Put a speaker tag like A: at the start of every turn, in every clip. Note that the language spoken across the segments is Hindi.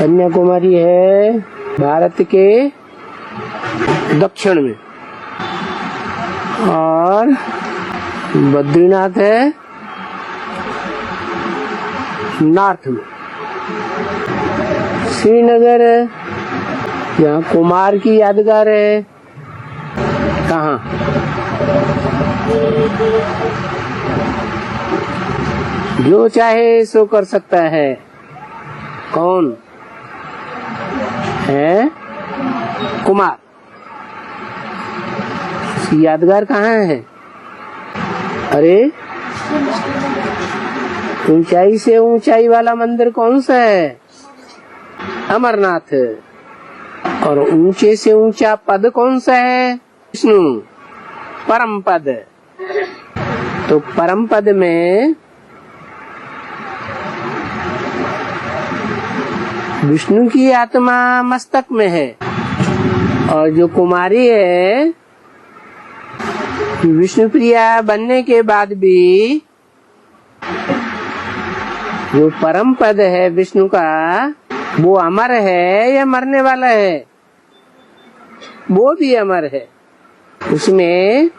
A: कन्याकुमारी है भारत के दक्षिण में और बद्रीनाथ है नॉर्थ में। श्रीनगर यहाँ कुमार की यादगार है कहाँ? जो चाहे सो कर सकता है। कौन है? कुमार। उसकी यादगार कहाँ है? अरे ऊंचाई से ऊंचाई वाला मंदिर कौन सा है? अमरनाथ। और ऊंचे से ऊंचा पद कौन सा है? विष्णु, परम पद। तो परम पद में विष्णु की आत्मा मस्तक में है और जो कुमारी है विष्णु प्रिया बनने के बाद भी जो परम पद है विष्णु का वो अमर है या मरने वाला है? वो भी अमर है। उसमें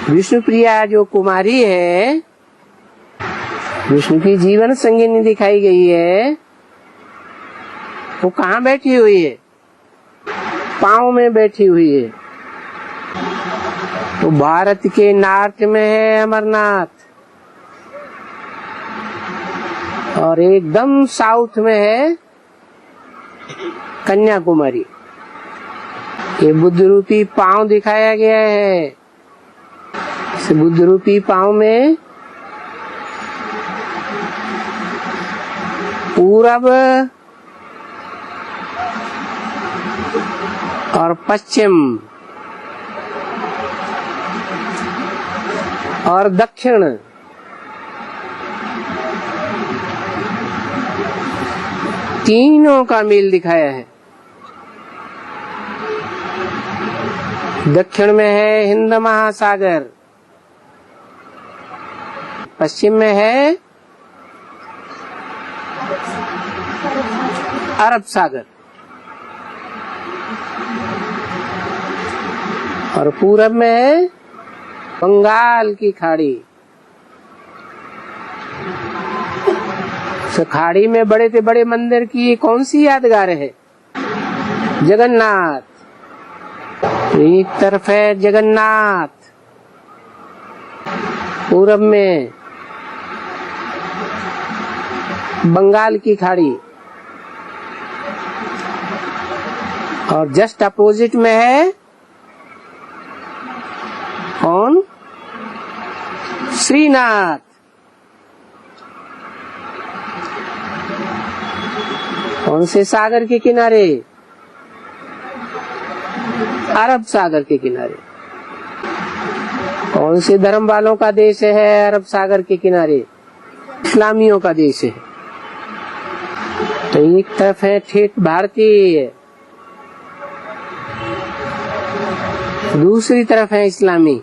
A: विष्णु प्रिया जो कुमारी है विष्णु की जीवन संगिनी दिखाई गई है। वो कहाँ बैठी हुई है? पाँव में बैठी हुई है। तो भारत के नॉर्थ में है अमरनाथ और एकदम साउथ में है कन्याकुमारी। ये बुद्ध रूपी पाँव दिखाया गया है। इस बुद्ध रूपी पाँव में पूरब और पश्चिम और दक्षिण तीनों का मेल दिखाया है। दक्षिण में है हिंद महासागर, पश्चिम में है अरब सागर और पूरब में है बंगाल की खाड़ी। खाड़ी में बड़े से बड़े मंदिर की कौन सी यादगार है? जगन्नाथ। एक तरफ है जगन्नाथ, पूरब में बंगाल की खाड़ी और जस्ट अपोजिट में है कौन? श्रीनाथ। कौन से सागर के किनारे? अरब सागर के किनारे। कौन से धर्म वालों का देश है? अरब सागर के किनारे इस्लामियों का देश है। तो एक तरफ है ठेठ भारतीय, दूसरी तरफ है इस्लामी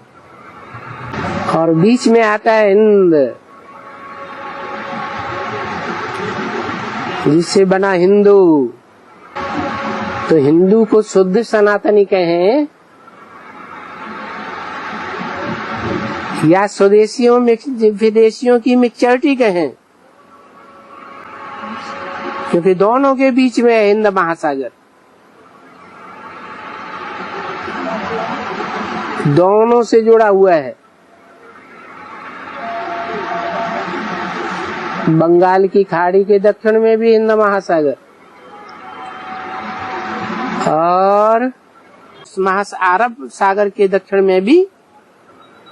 A: और बीच में आता है हिंद, जिससे बना हिंदू। तो हिंदू को शुद्ध सनातनी कहें या स्वदेशियों विदेशियों की मिक्सचरिटी कहें, क्योंकि दोनों के बीच में है हिंद महासागर। दोनों से जुड़ा हुआ है। बंगाल की खाड़ी के दक्षिण में भी हिंद महासागर और अरब सागर के दक्षिण में भी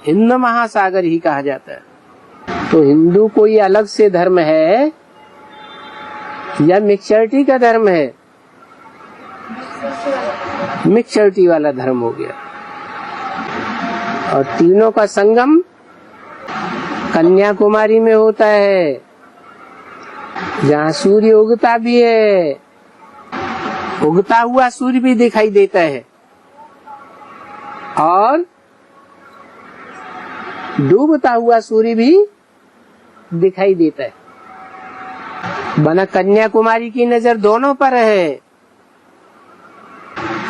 A: हिंद महासागर ही कहा जाता है। तो हिंदू कोई अलग से धर्म है या मिक्सचरिटी का धर्म है? मिक्सचरिटी वाला धर्म हो गया। और तीनों का संगम कन्याकुमारी में होता है, जहाँ सूर्य उगता भी है, उगता हुआ सूर्य भी दिखाई देता है और डूबता हुआ सूर्य भी दिखाई देता है। बना कन्याकुमारी की नजर दोनों पर है,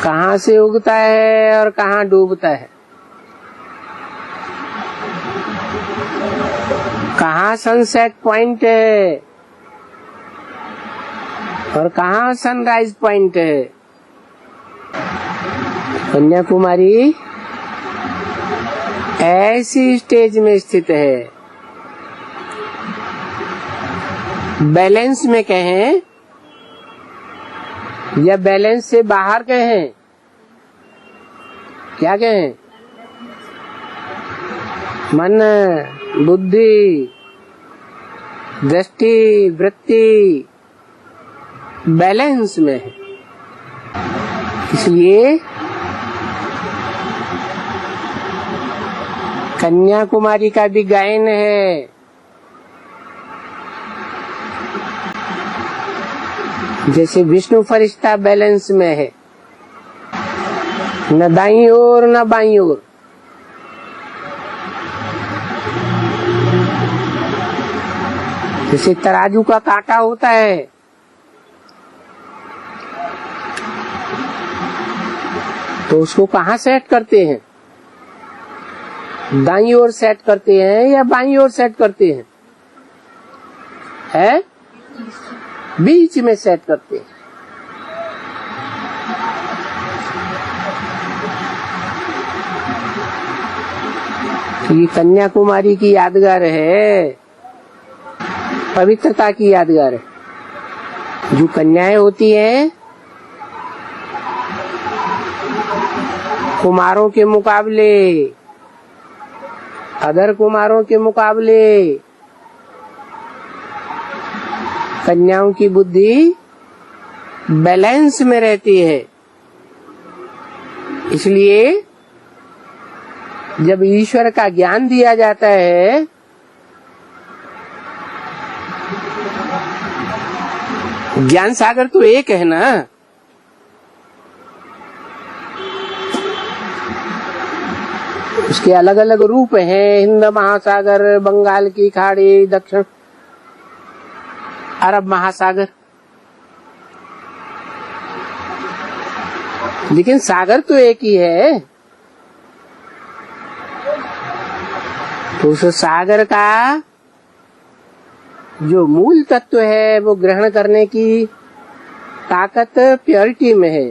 A: कहाँ से उगता है और कहाँ डूबता है, कहाँ सनसेट पॉइंट है और कहाँ सनराइज पॉइंट है। कन्याकुमारी ऐसी स्टेज में स्थित है, बैलेंस में कहें या बैलेंस से बाहर कहें, क्या कहें, मन बुद्धि दृष्टि वृत्ति बैलेंस में है। इसलिए कन्याकुमारी का भी गायन है, जैसे विष्णु फरिश्ता बैलेंस में है, न दाईं ओर न बाईं ओर। जैसे तराजू का कांटा होता है, तो उसको कहाँ सेट करते हैं, दाईं ओर सेट करते हैं या बाईं ओर सेट करते हैं, है बीच में सेट करते हैं। ये कन्याकुमारी की यादगार है, पवित्रता की यादगार है। जो कन्याएं होती हैं कुमारों के मुकाबले, अदर कुमारों के मुकाबले कन्याओं की बुद्धि बैलेंस में रहती है। इसलिए जब ईश्वर का ज्ञान दिया जाता है ज्ञान सागर तो एक है ना, उसके अलग अलग रूप हैं, हिंद महासागर, बंगाल की खाड़ी, दक्षिण अरब महासागर, लेकिन सागर तो एक ही है। तो उस सागर का जो मूल तत्व है वो ग्रहण करने की ताकत प्योरिटी में है।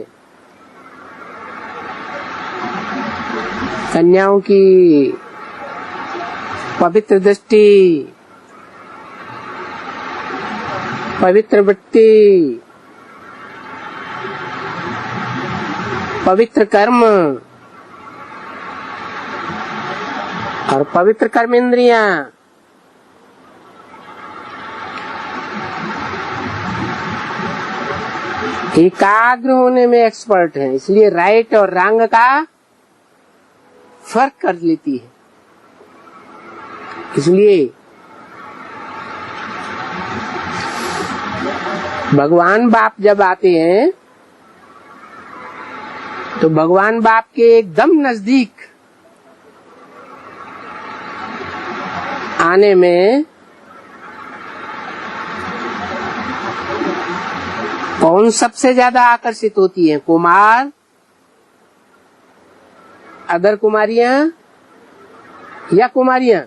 A: कन्याओं की पवित्र दृष्टि, पवित्र वृत्ति, पवित्र कर्म और पवित्र कर्मेंद्रियां, एकाग्र होने में एक्सपर्ट हैं। इसलिए राइट और रंग का फर्क कर लेती है। इसलिए भगवान बाप जब आते हैं तो भगवान बाप के एकदम नजदीक आने में कौन सबसे ज्यादा आकर्षित होती है, कुमार, अदर कुमारियां या कुमारियां?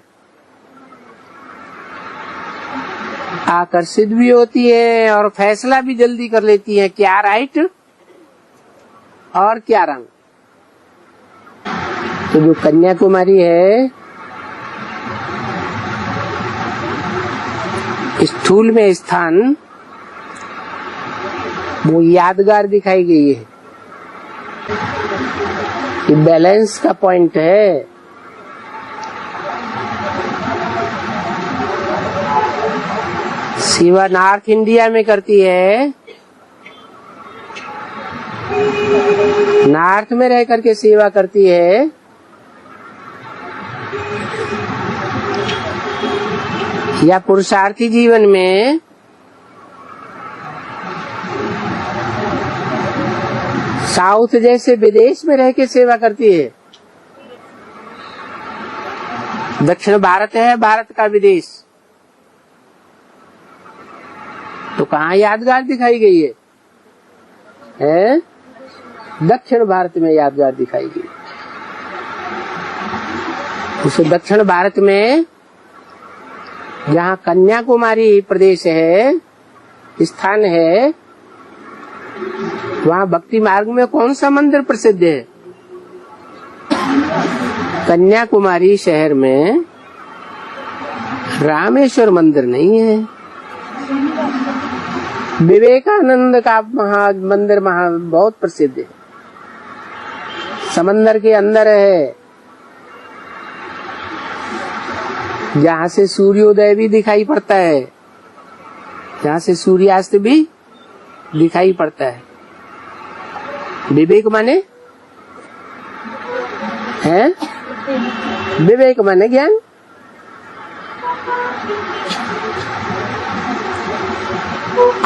A: आकर्षित भी होती है और फैसला भी जल्दी कर लेती है, क्या राइट और क्या रंग। तो जो कन्याकुमारी है स्थूल में स्थान वो यादगार दिखाई गई है, ये बैलेंस का पॉइंट है। सेवा नॉर्थ इंडिया में करती है, नॉर्थ में रह करके सेवा करती है, या पुरुषार्थी जीवन में साउथ जैसे विदेश में रह के सेवा करती है। दक्षिण भारत है भारत का विदेश, तो कहाँ यादगार दिखाई गई है? दक्षिण भारत में यादगार दिखाई गई। उस दक्षिण भारत में जहाँ कन्याकुमारी प्रदेश है, स्थान है, वहाँ भक्ति मार्ग में कौन सा मंदिर प्रसिद्ध है? कन्याकुमारी शहर में रामेश्वर मंदिर नहीं है। विवेकानंद का मंदिर बहुत प्रसिद्ध है, समंदर के अंदर है, जहाँ से सूर्योदय भी दिखाई पड़ता है, जहाँ से सूर्यास्त भी दिखाई पड़ता है। विवेक माने है, विवेक माने ज्ञान।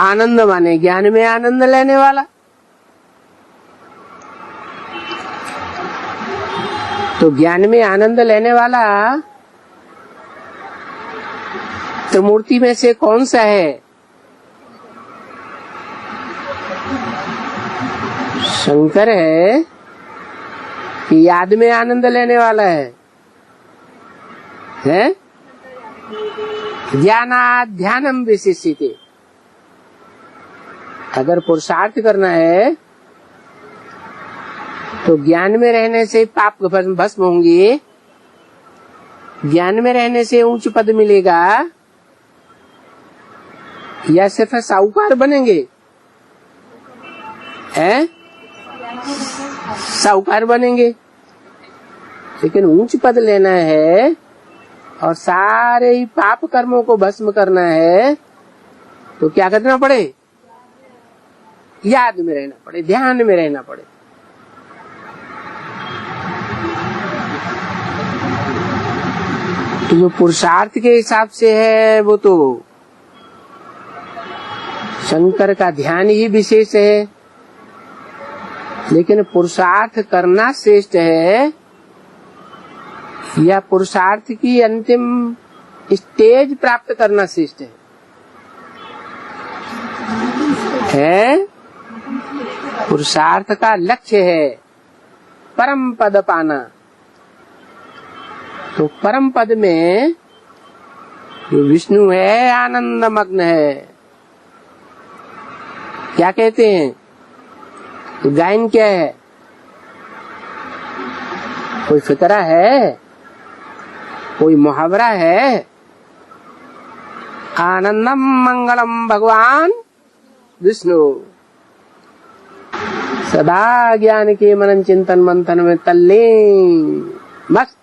A: आनंद माने ज्ञान में आनंद लेने वाला। तो ज्ञान में आनंद लेने वाला तो मूर्ति में से कौन सा है? शंकर है कि याद में आनंद लेने वाला है? ज्ञानात् ध्यानम विशिष्यते। अगर पुरुषार्थ करना है तो ज्ञान में रहने से पाप भस्म होंगे, ज्ञान में रहने से उच्च पद मिलेगा, या सिर्फ साहूकार बनेंगे? साहूकार बनेंगे, लेकिन उच्च पद लेना है और सारे ही पाप कर्मों को भस्म करना है तो क्या करना पड़े? याद में रहना पड़े, ध्यान में रहना पड़े। तो जो पुरुषार्थ के हिसाब से है वो तो शंकर का ध्यान ही विशेष है, लेकिन पुरुषार्थ करना श्रेष्ठ है या पुरुषार्थ की अंतिम स्टेज प्राप्त करना श्रेष्ठ है? पुरुषार्थ का लक्ष्य है परम पद पाना। तो परम पद में जो विष्णु है आनंद मग्न है। क्या कहते हैं? तो गायन क्या है? कोई फिकरा है, कोई मुहावरा है? आनंदम मंगलम भगवान विष्णु। सदा ज्ञान के मनन चिंतन मंथन में तल्लीन मस्त।